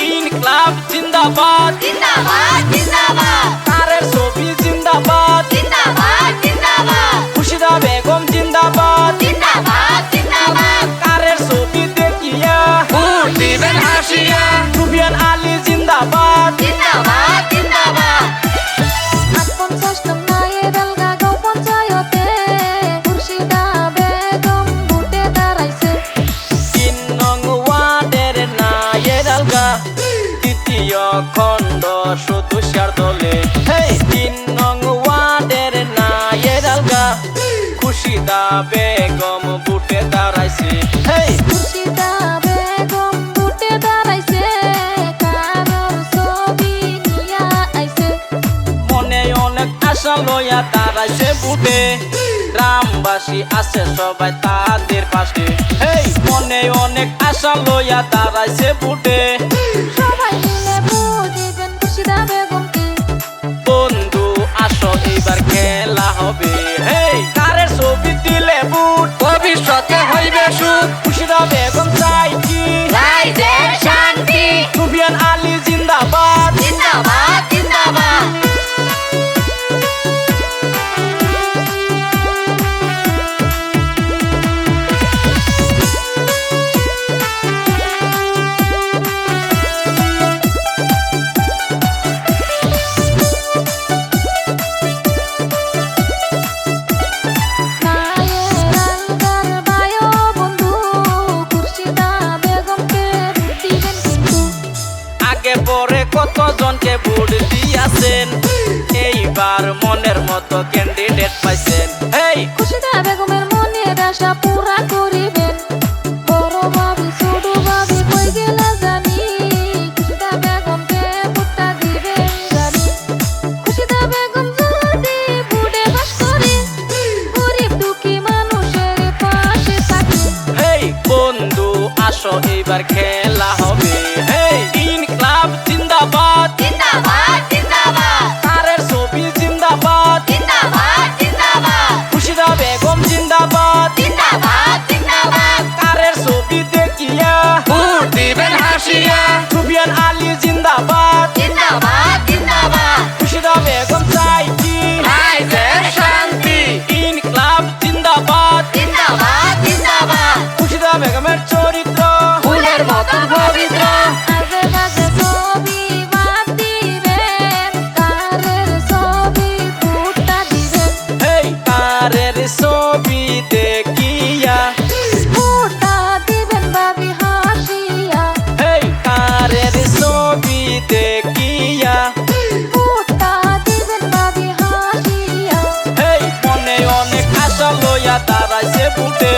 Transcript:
ইনকিলাব জিন্দাবাদ জিন্দাবাদ জিন্দাবাদ তারের ছবি জিন্দাবাদ জিন্দাবাদ জিন্দাবাদ খুশিদা বেগম জিন্দাবাদ জিন্দাবাদ জিন্দাবাদ তারের ছবি দেখিয়া ভোট দিবেন হাসিয়া সুফিয়ান আলী জিন্দাবাদ জিন্দাবাদ জিন্দাবাদ 50 নং নায়ের আলগা গাঁও পঞ্চায়েতে খুরশিদা বেগম ভোটে দাঁড়াইছে 3 নং ওয়ার্ডের নায়ের আলগা দ্বিতীয় খণ্ড সদস্যর দলে 3 নং ওয়ার্ডের নায়ের আলগা খুশিদা বেগম ভোটে দাঁড়াইছে খুরশিদা বেগম ভোটে দাঁড়াইছে কারোর ছবি নিয়া আইছে মনে অনেক আশা লইয়া দাঁড়াইছে ভোটে গ্রামবাসী আছে সবাই তাদের পাশে মনে অনেক আশা লইয়া দাঁড়াইছে ভোটে সবাই মিলে ভোট দিবেন খুরশিদা বেগমকে বন্ধু আসো এবার খেলা হবে কারের ছবি দিলে ভোট ভবিষ্যতে হইবে সুখ খুশিদা বেগম চাই কি রাইজের শান্তি সুফিয়ান আলী জিন্দাবাদ জিন্দাবাদ জিন্দাবাদ নায়ের আলগার বায়ো বন্ধু খুরশিদা বেগমকে ভোট দিবেন কিন্তু আগে পরে কতজনকে ভোট দিয়াছেন এইবার মনের মতো ক্যান্ডিডেট পাইছেন খুরশিদা বেগমের মনের আশা পুরা করিবেন বড় ভাবি ছোট ভাবি কই গেলা জানি খুরশিদা বেগমকে ভোটটা দিবেন জানি খুরশিদা বেগম যদি ভোটে বাস করে গরিব দুঃখী মানুষের পাশে থাকে বন্ধু আসো এইবার খেলা হবে ইনকিলাব জিন্দাবাদ জিন্দাবাদ জিন্দাবাদ তারের ছবি জিন্দাবাদ জিন্দাবাদ জিন্দাবাদ খুশিদা বেগম জিন্দাবাদ জিন্দাবাদ জিন্দাবাদ তারের ছবি দেখিয়া ভোট দিবেন হাসিয়া সুফিয়ান আলী জিন্দাবাদ জিন্দাবাদ জিন্দাবাদ খুশিদা বেগম চাই কি রাইজের শান্তি ইনকিলাব জিন্দাবাদ জিন্দাবাদ জিন্দাবাদ খুশিদা বেগমের চরিত্র ফুলের মতন পবিত্র আজে বাজে ছবি বাদ দিবেন কারের ছবি ভোটটা দিবেন তারের ছবি দেখিয়া ভোটটা দিবেন ভাবি হাসিয়া তারের ছবি দেখিয়া ভোটটা দিবেন ভাবি হাসিয়া মনে অনেক আশা লইয়া দাঁড়াইছে ভোটে